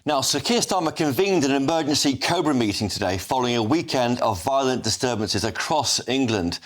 Now, Sir Keir Starmer convened an emergency Cobra meeting today following a weekend of violent disturbances across England.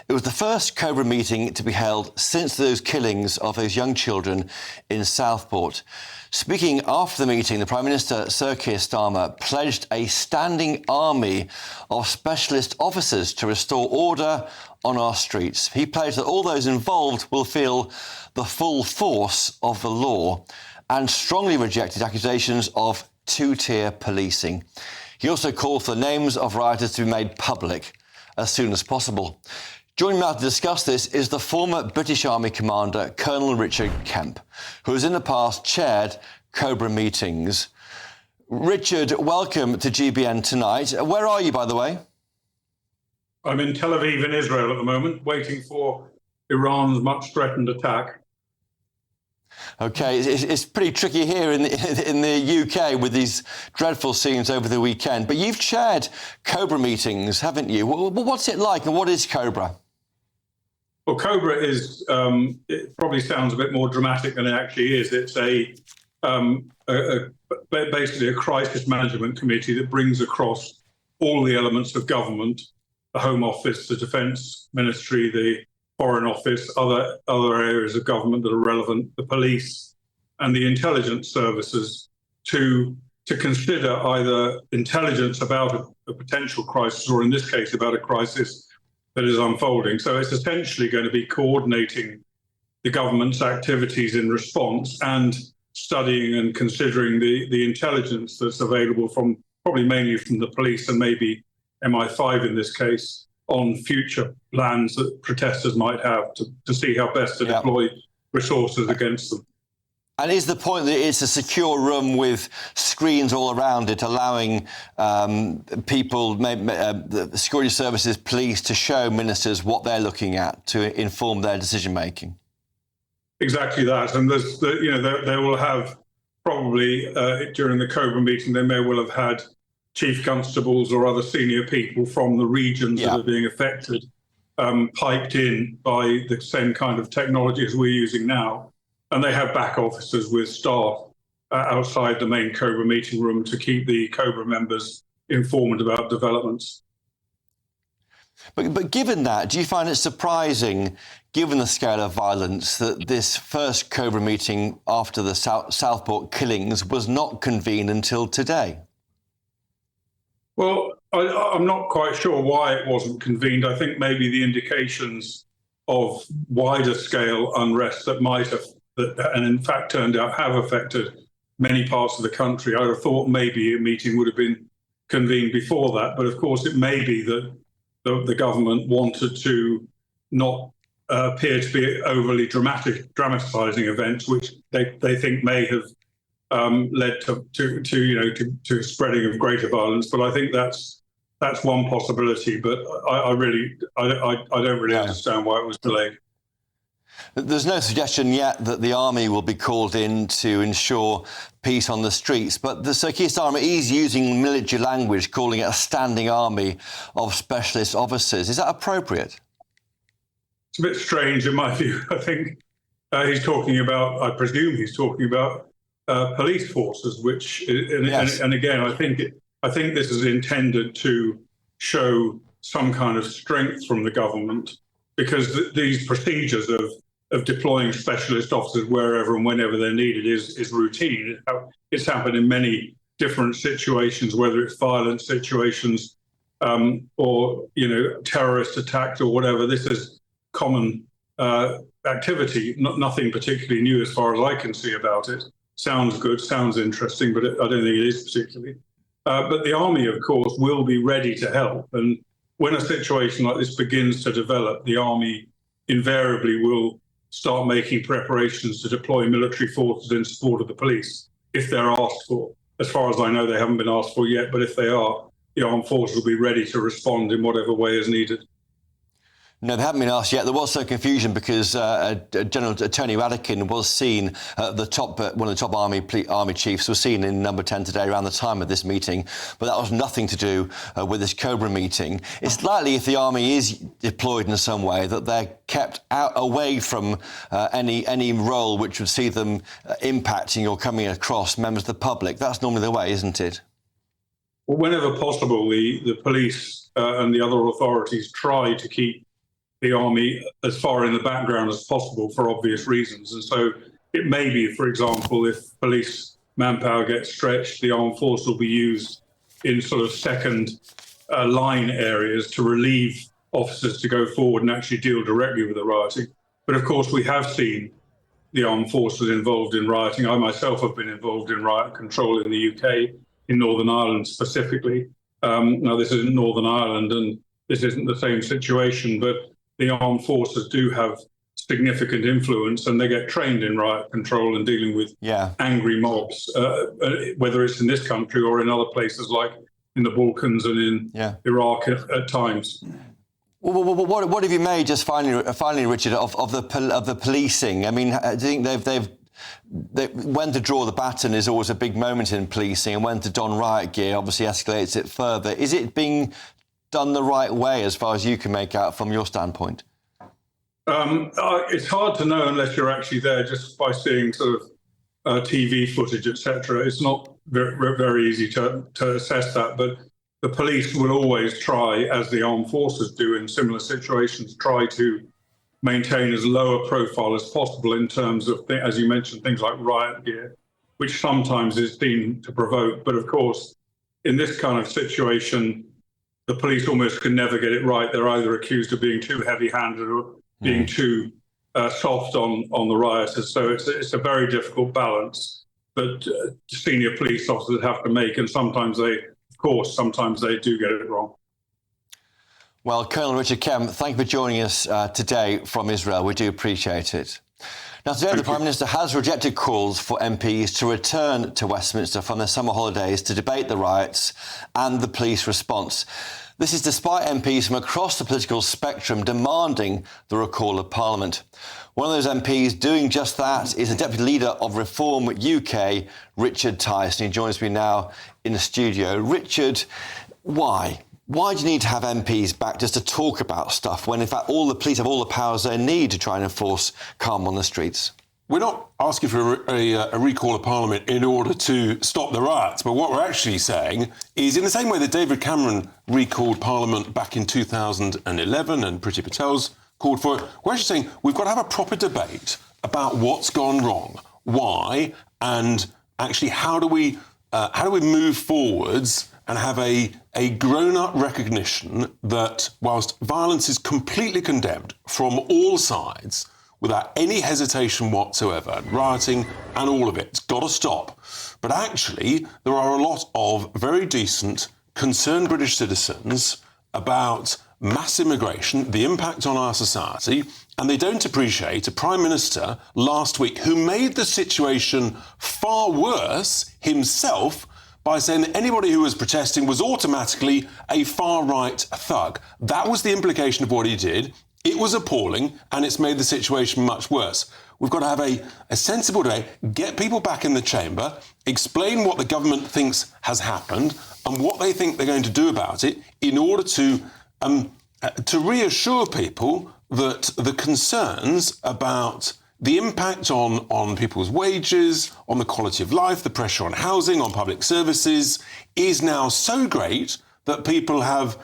It was the first Cobra meeting to be held since those killings of those young children in Southport. Speaking after the meeting, the Prime Minister, Sir Keir Starmer, pledged a standing army of specialist officers to restore order on our streets. He pledged that all those involved will feel the full force of the law and strongly rejected accusations of two-tier policing. He also called for the names of rioters to be made public as soon as possible. Joining me now to discuss this is the former British Army commander, Colonel Richard Kemp, who has in the past chaired Cobra meetings. Richard, welcome to GBN tonight. Where are you, by the way? I'm in Tel Aviv in Israel at the moment, waiting for Iran's much-threatened attack. OK, it's pretty tricky here in the UK with these dreadful scenes over the weekend. But you've chaired Cobra meetings, haven't you? What's it like and what is Cobra? Well, Cobra is, it probably sounds a bit more dramatic than it actually is. It's basically a crisis management committee that brings across all the elements of government, the Home Office, the Defence Ministry, the Foreign Office, other areas of government that are relevant, the police and the intelligence services to consider either intelligence about a potential crisis or in this case about a crisis that is unfolding. So it's essentially going to be coordinating the government's activities in response and studying and considering the intelligence that's available from probably mainly from the police and maybe MI5 in this case, on future plans that protesters might have to see how best to deploy resources against them. And is the point that it's a secure room with screens all around it, allowing people, the security services, police, to show ministers what they're looking at to inform their decision-making? Exactly that. And there's, they will have probably, during the Cobra meeting, they may well have had chief constables or other senior people from the regions that are being affected, piped in by the same kind of technology as we're using now. And they have back officers with staff outside the main Cobra meeting room to keep the Cobra members informed about developments. But given that, do you find it surprising, given the scale of violence, that this first Cobra meeting after the Southport killings was not convened until today? Well, I'm not quite sure why it wasn't convened. I think maybe the indications of wider scale unrest that might have, and in fact turned out have affected many parts of the country. I would have thought maybe a meeting would have been convened before that. But of course, it may be that the government wanted to not appear to be overly dramatising events, which they think may have led to spreading of greater violence. But I think that's one possibility. But I don't really understand why it was delayed. There's no suggestion yet that the army will be called in to ensure peace on the streets, but the Sir Keir Starmer is using military language, calling it a standing army of specialist officers. Is that appropriate? It's a bit strange in my view. I think he's talking about, I presume he's talking about police forces, which, and again, I think this is intended to show some kind of strength from the government, because these procedures of deploying specialist officers wherever and whenever they're needed is routine. It's happened in many different situations, whether it's violent situations or terrorist attacks or whatever. This is common activity, nothing particularly new as far as I can see about it. Sounds good, sounds interesting, but I don't think it is particularly. But the army, of course, will be ready to help. And when a situation like this begins to develop, the army invariably will start making preparations to deploy military forces in support of the police if they're asked for. As far as I know, they haven't been asked for yet, but if they are, the armed forces will be ready to respond in whatever way is needed. No, they haven't been asked yet. There was some confusion because General Tony Radakin was seen at the top, one of the top army chiefs was seen in Number 10 today around the time of this meeting, but that was nothing to do with this Cobra meeting. It's likely if the army is deployed in some way that they're kept away from any role which would see them impacting or coming across members of the public. That's normally the way, isn't it? Well, whenever possible, the police and the other authorities try to keep the army as far in the background as possible for obvious reasons. And so it may be, for example, if police manpower gets stretched, the armed force will be used in sort of second line areas to relieve officers to go forward and actually deal directly with the rioting. But of course, we have seen the armed forces involved in rioting. I myself have been involved in riot control in the UK, in Northern Ireland specifically. Now, this isn't Northern Ireland and this isn't the same situation, but the armed forces do have significant influence and they get trained in riot control and dealing with angry mobs, whether it's in this country or in other places like in the Balkans and in Iraq at times. Well, what have you made, just finally, Richard, of the policing? I mean, I think when to draw the baton is always a big moment in policing, and when to don riot gear obviously escalates it further. Is it being done the right way, as far as you can make out from your standpoint? It's hard to know unless you're actually there, just by seeing sort of TV footage, etc. It's not very easy to assess that, but the police will always try, as the armed forces do in similar situations, try to maintain as low a profile as possible in terms of, as you mentioned, things like riot gear, which sometimes is deemed to provoke. But of course, in this kind of situation, the police almost can never get it right. They're either accused of being too heavy-handed or being too soft on the rioters. So it's a very difficult balance that senior police officers have to make, and sometimes they do get it wrong. Well, Colonel Richard Kemp, thank you for joining us today from Israel. We do appreciate it. Now, today, the Prime Minister has rejected calls for MPs to return to Westminster from their summer holidays to debate the riots and the police response. This is despite MPs from across the political spectrum demanding the recall of Parliament. One of those MPs doing just that is the Deputy Leader of Reform UK, Richard Tice, and he joins me now in the studio. Richard, why? Why do you need to have MPs back just to talk about stuff when, in fact, all the police have all the powers they need to try and enforce calm on the streets? We're not asking for a recall of Parliament in order to stop the riots, but what we're actually saying is, in the same way that David Cameron recalled Parliament back in 2011 and Priti Patel's called for it, we're actually saying we've got to have a proper debate about what's gone wrong, why, and actually how do we move forwards and have a grown-up recognition that whilst violence is completely condemned from all sides, without any hesitation whatsoever, rioting and all of it's got to stop. But actually, there are a lot of very decent, concerned British citizens about mass immigration, the impact on our society, and they don't appreciate a Prime Minister last week who made the situation far worse himself by saying that anybody who was protesting was automatically a far-right thug. That was the implication of what he did. It was appalling, and it's made the situation much worse. We've got to have a sensible debate, get people back in the chamber, explain what the government thinks has happened and what they think they're going to do about it in order to reassure people that the concerns about the impact on people's wages, on the quality of life, the pressure on housing, on public services is now so great that people have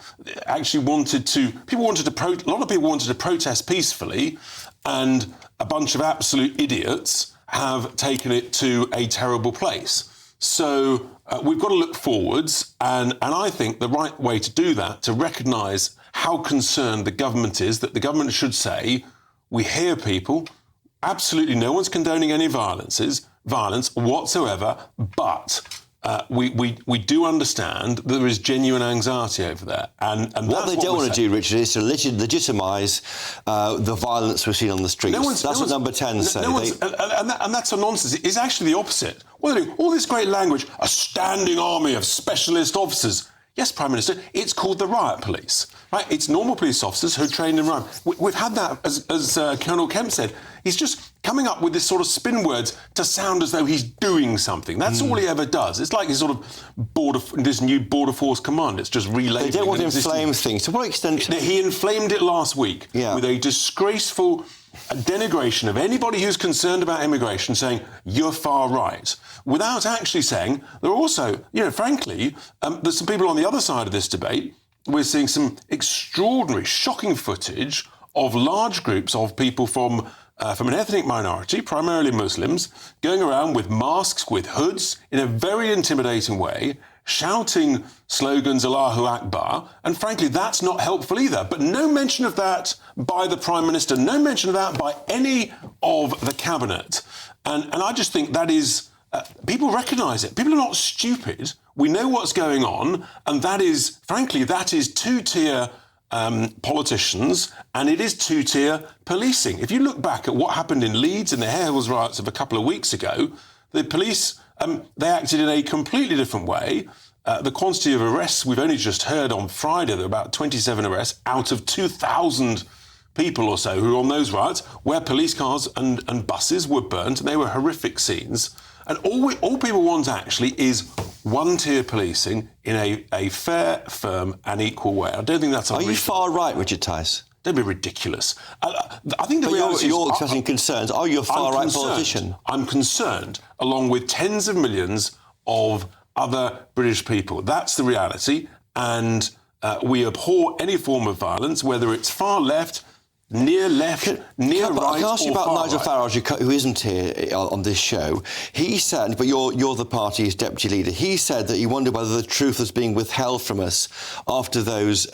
actually a lot of people wanted to protest peacefully, and a bunch of absolute idiots have taken it to a terrible place. So we've got to look forwards, and I think the right way to do that, to recognise how concerned the government is, that the government should say, we hear people, absolutely no one's condoning any violence whatsoever, but we do understand that there is genuine anxiety over there. And what they don't want to do, Richard, is to legitimise the violence we've seen on the streets. That's what Number 10 say. And that's a nonsense. It's actually the opposite. Well, all this great language, a standing army of specialist officers. Yes, Prime Minister, it's called the riot police, right? It's normal police officers who are trained in riot. We've had that, as Colonel Kemp said. He's just coming up with this sort of spin words to sound as though he's doing something. That's all he ever does. It's like he's sort of this new border force command. It's just relabeling. They don't want to inflame things. To what extent? He inflamed it last week with a disgraceful denigration of anybody who's concerned about immigration, saying you're far right, without actually saying there are also, frankly, there's some people on the other side of this debate. We're seeing some extraordinary, shocking footage of large groups of people from an ethnic minority, primarily Muslims, going around with masks, with hoods, in a very intimidating way, shouting slogans Allahu Akbar, and frankly, that's not helpful either. But no mention of that by the Prime Minister, no mention of that by any of the Cabinet. And I just think that is, people recognise it. People are not stupid. We know what's going on, and that is, frankly, that is two-tier politicians, and it is two-tier policing. If you look back at what happened in Leeds in the Hare Hills riots of a couple of weeks ago, the police, they acted in a completely different way. The quantity of arrests, we've only just heard on Friday, there were about 27 arrests out of 2,000 people or so who were on those riots, where police cars and buses were burnt, and they were horrific scenes. And all people want actually is one-tier policing in a fair, firm and equal way. I don't think that's unreasonable. Are you far right, Richard Tice? Don't be ridiculous. I think the reality you're expressing concerns. Are you a far-right politician? I'm concerned, along with tens of millions of other British people. That's the reality. And we abhor any form of violence, whether it's far left, near left, near right. I can ask you about Nigel Farage, who isn't here on this show. He said, but you're the party's deputy leader. He said that he wondered whether the truth was being withheld from us after those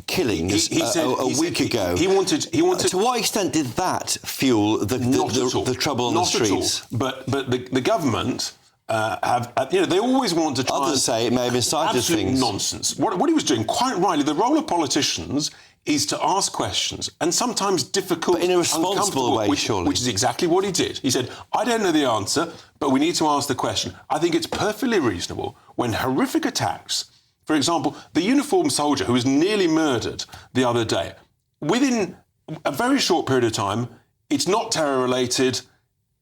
killings a week ago. He wanted. To what extent did that fuel the trouble on the streets? But the government. They always want to try. Others say it may have incited things. Nonsense. What he was doing, quite rightly, the role of politicians is to ask questions, and sometimes difficult, but in a responsible way, surely. Which is exactly what he did. He said, I don't know the answer, but we need to ask the question. I think it's perfectly reasonable when horrific attacks, for example, the uniformed soldier who was nearly murdered the other day, within a very short period of time, it's not terror-related,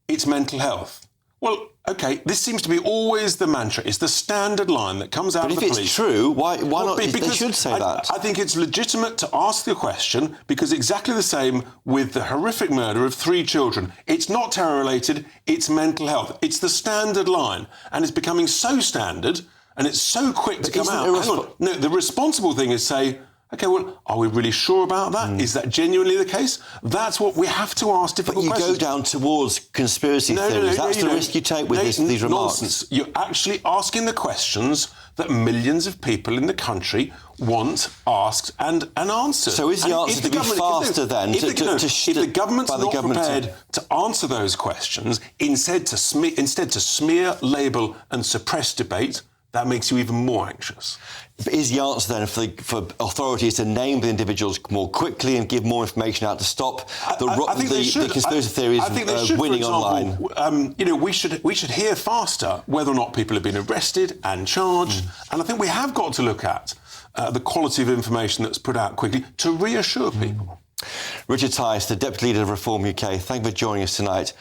it's mental health. Well, OK, this seems to be always the mantra. It's the standard line that comes out of the police. But if it's true, why not? They should say that. I think it's legitimate to ask the question, because exactly the same with the horrific murder of 3 children. It's not terror-related, it's mental health. It's the standard line. And it's becoming so standard, and it's so quick to come out. No, the responsible thing is say, OK, well, are we really sure about that? Is that genuinely the case? That's what we have to ask difficult questions. But you go down towards conspiracy theories. That's the risk you take with these remarks. Nonsense. You're actually asking the questions that millions of people in the country want asked and answered. So is the answer to be faster then? If the government's not prepared to answer those questions, instead to smear, label and suppress debate, that makes you even more anxious. But is the answer then for authorities to name the individuals more quickly and give more information out to stop the conspiracy theories winning online? We should hear faster whether or not people have been arrested and charged. And I think we have got to look at the quality of information that's put out quickly to reassure people. Richard Tice, the Deputy Leader of Reform UK, thank you for joining us tonight.